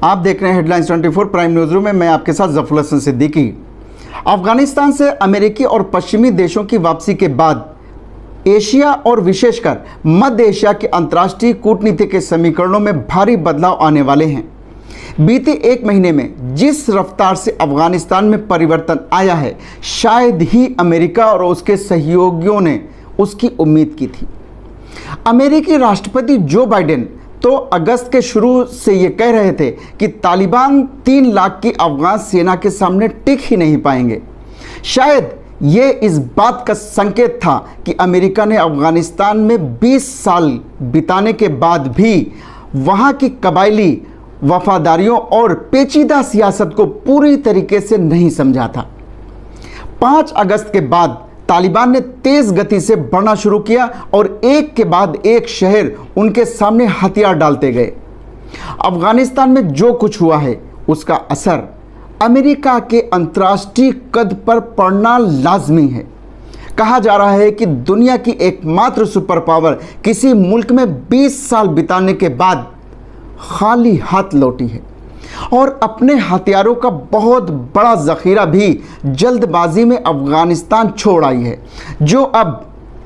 आप देख रहे हैं हेडलाइंस 24 प्राइम न्यूज रूम में। मैं आपके साथ जफर हसन सिद्दीकी। अफगानिस्तान से अमेरिकी और पश्चिमी देशों की वापसी के बाद एशिया और विशेषकर मध्य एशिया के अंतर्राष्ट्रीय कूटनीति के समीकरणों में भारी बदलाव आने वाले हैं। बीते एक महीने में जिस रफ्तार से अफगानिस्तान में परिवर्तन आया है, शायद ही अमेरिका और उसके सहयोगियों ने उसकी उम्मीद की थी। अमेरिकी राष्ट्रपति जो बाइडेन तो अगस्त के शुरू से ये कह रहे थे कि तालिबान 3 लाख की अफगान सेना के सामने टिक ही नहीं पाएंगे। शायद ये इस बात का संकेत था कि अमेरिका ने अफगानिस्तान में 20 साल बिताने के बाद भी वहाँ की कबायली वफादारियों और पेचीदा सियासत को पूरी तरीके से नहीं समझा था। 5 अगस्त के बाद तालिबान ने तेज गति से बढ़ना शुरू किया और एक के बाद एक शहर उनके सामने हथियार डालते गए। अफगानिस्तान में जो कुछ हुआ है उसका असर अमेरिका के अंतर्राष्ट्रीय कद पर पड़ना लाजमी है। कहा जा रहा है कि दुनिया की एकमात्र सुपर पावर किसी मुल्क में 20 साल बिताने के बाद खाली हाथ लौटी है और अपने हथियारों का बहुत बड़ा ज़ख़ीरा भी जल्दबाजी में अफ़गानिस्तान छोड़ आई है, जो अब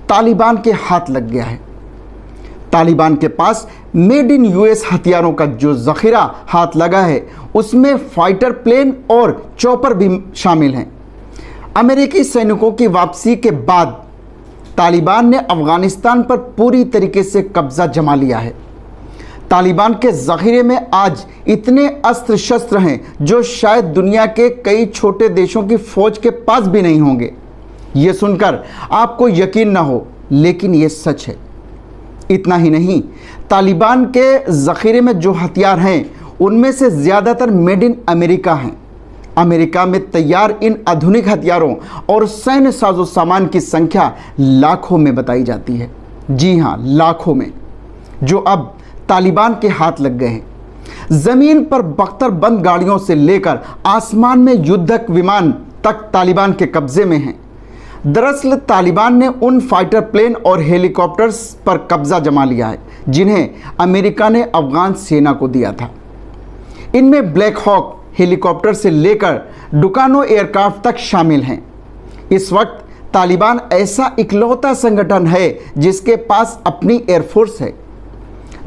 तालिबान के हाथ लग गया है। तालिबान के पास मेड इन यूएस हथियारों का जो ज़ख़ीरा हाथ लगा है उसमें फाइटर प्लेन और चॉपर भी शामिल हैं। अमेरिकी सैनिकों की वापसी के बाद तालिबान ने अफ़गानिस्तान पर पूरी तरीके से कब्ज़ा जमा लिया है। तालिबान के ज़ख़ीरे में आज इतने अस्त्र शस्त्र हैं जो शायद दुनिया के कई छोटे देशों की फ़ौज के पास भी नहीं होंगे। ये सुनकर आपको यकीन ना हो, लेकिन ये सच है। इतना ही नहीं, तालिबान के ज़ख़ीरे में जो हथियार हैं उनमें से ज़्यादातर मेड इन अमेरिका हैं। अमेरिका में तैयार इन आधुनिक हथियारों और सैन्य साजो सामान की संख्या लाखों में बताई जाती है। जी हाँ, लाखों में, जो अब तालिबान के हाथ लग गए हैं। ज़मीन पर बख्तरबंद गाड़ियों से लेकर आसमान में युद्धक विमान तक तालिबान के कब्जे में हैं। दरअसल तालिबान ने उन फाइटर प्लेन और हेलीकॉप्टर्स पर कब्जा जमा लिया है जिन्हें अमेरिका ने अफगान सेना को दिया था। इनमें ब्लैक हॉक हेलीकॉप्टर से लेकर डुकानो एयरक्राफ्ट तक शामिल हैं। इस वक्त तालिबान ऐसा इकलौता संगठन है जिसके पास अपनी एयरफोर्स है।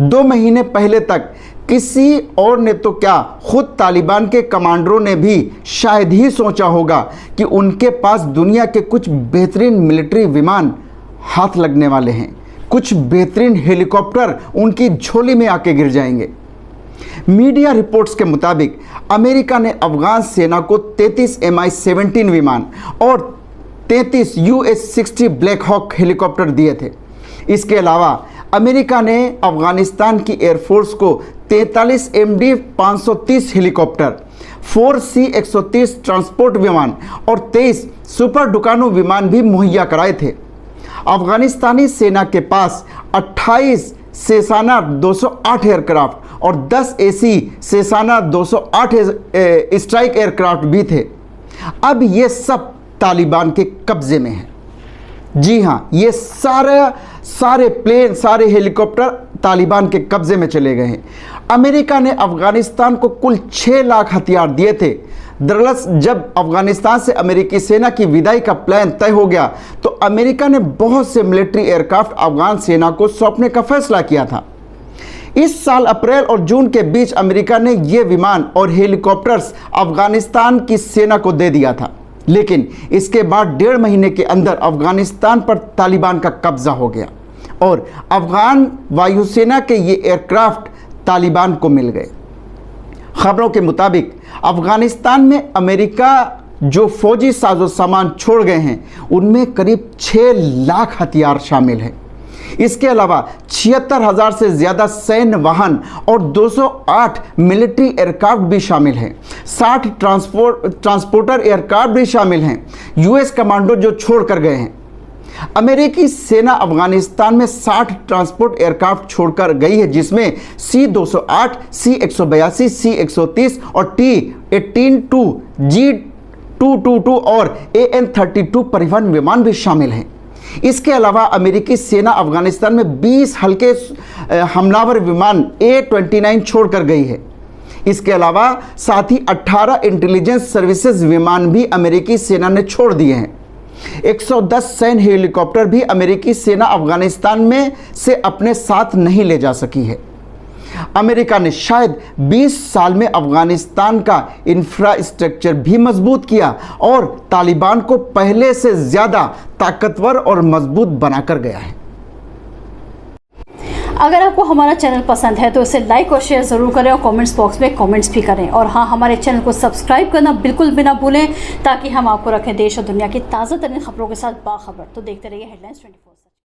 2 महीने पहले तक किसी और ने तो क्या, खुद तालिबान के कमांडरों ने भी शायद ही सोचा होगा कि उनके पास दुनिया के कुछ बेहतरीन मिलिट्री विमान हाथ लगने वाले हैं। कुछ बेहतरीन हेलीकॉप्टर उनकी झोली में आके गिर जाएंगे। मीडिया रिपोर्ट्स के मुताबिक अमेरिका ने अफगान सेना को 33 Mi-17 विमान और 33 US-60 ब्लैक हॉक हेलीकॉप्टर दिए थे। इसके अलावा अमेरिका ने अफगानिस्तान की एयरफोर्स को 43 MD-530 हेलीकॉप्टर, 4 C-130 ट्रांसपोर्ट विमान और 23 सुपर डुकानो विमान भी मुहैया कराए थे। अफगानिस्तानी सेना के पास 28 सेसाना 208 एयरक्राफ्ट और 10 AC सेसाना 208 स्ट्राइक एयरक्राफ्ट भी थे। अब ये सब तालिबान के कब्जे में है। जी हाँ, ये सारे प्लेन, सारे हेलीकॉप्टर तालिबान के कब्जे में चले गए हैं। अमेरिका ने अफगानिस्तान को कुल 6 लाख हथियार दिए थे। दरअसल जब अफगानिस्तान से अमेरिकी सेना की विदाई का प्लान तय हो गया तो अमेरिका ने बहुत से मिलिट्री एयरक्राफ्ट अफगान सेना को सौंपने का फैसला किया था। इस साल अप्रैल और जून के बीच अमेरिका ने ये विमान और हेलीकॉप्टर्स अफगानिस्तान की सेना को दे दिया था, लेकिन इसके बाद 1.5 महीने के अंदर अफगानिस्तान पर तालिबान का कब्जा हो गया और अफगान वायुसेना के ये एयरक्राफ्ट तालिबान को मिल गए। खबरों के मुताबिक अफगानिस्तान में अमेरिका जो फौजी साजो सामान छोड़ गए हैं उनमें करीब 6 लाख हथियार शामिल हैं। इसके अलावा 76,000 से ज़्यादा सैन्य वाहन और 208 मिलिट्री एयरक्राफ्ट भी शामिल हैं। 60 ट्रांसपोर्टर एयरक्राफ्ट भी शामिल हैं। यूएस कमांडो जो छोड़ कर गए हैं। अमेरिकी सेना अफगानिस्तान में 60 ट्रांसपोर्ट एयरक्राफ्ट छोड़कर गई है, जिसमें C-208, C-182, C-130 और T-82, G-222 और AN-32 परिवहन विमान भी शामिल हैं। इसके अलावा अमेरिकी सेना अफगानिस्तान में 20 हल्के हमलावर विमान A-29 छोड़कर गई है। इसके अलावा साथ ही 18 इंटेलिजेंस सर्विसेज विमान भी अमेरिकी सेना ने छोड़ दिए हैं। 110 सैन्य हेलीकॉप्टर भी अमेरिकी सेना अफगानिस्तान में से अपने साथ नहीं ले जा सकी है। अमेरिका ने शायद 20 साल में अफगानिस्तान का इंफ्रास्ट्रक्चर भी मजबूत किया और तालिबान को पहले से ज्यादा ताकतवर और मजबूत बनाकर गया है। अगर आपको हमारा चैनल पसंद है तो इसे लाइक और शेयर ज़रूर करें और कमेंट्स बॉक्स में कमेंट्स भी करें। और हाँ, हमारे चैनल को सब्सक्राइब करना बिल्कुल भी ना भूलें ताकि हम आपको रखें देश और दुनिया की ताज़ा तरीन खबरों के साथ बाखबर। तो देखते रहिए हेडलाइंस 24।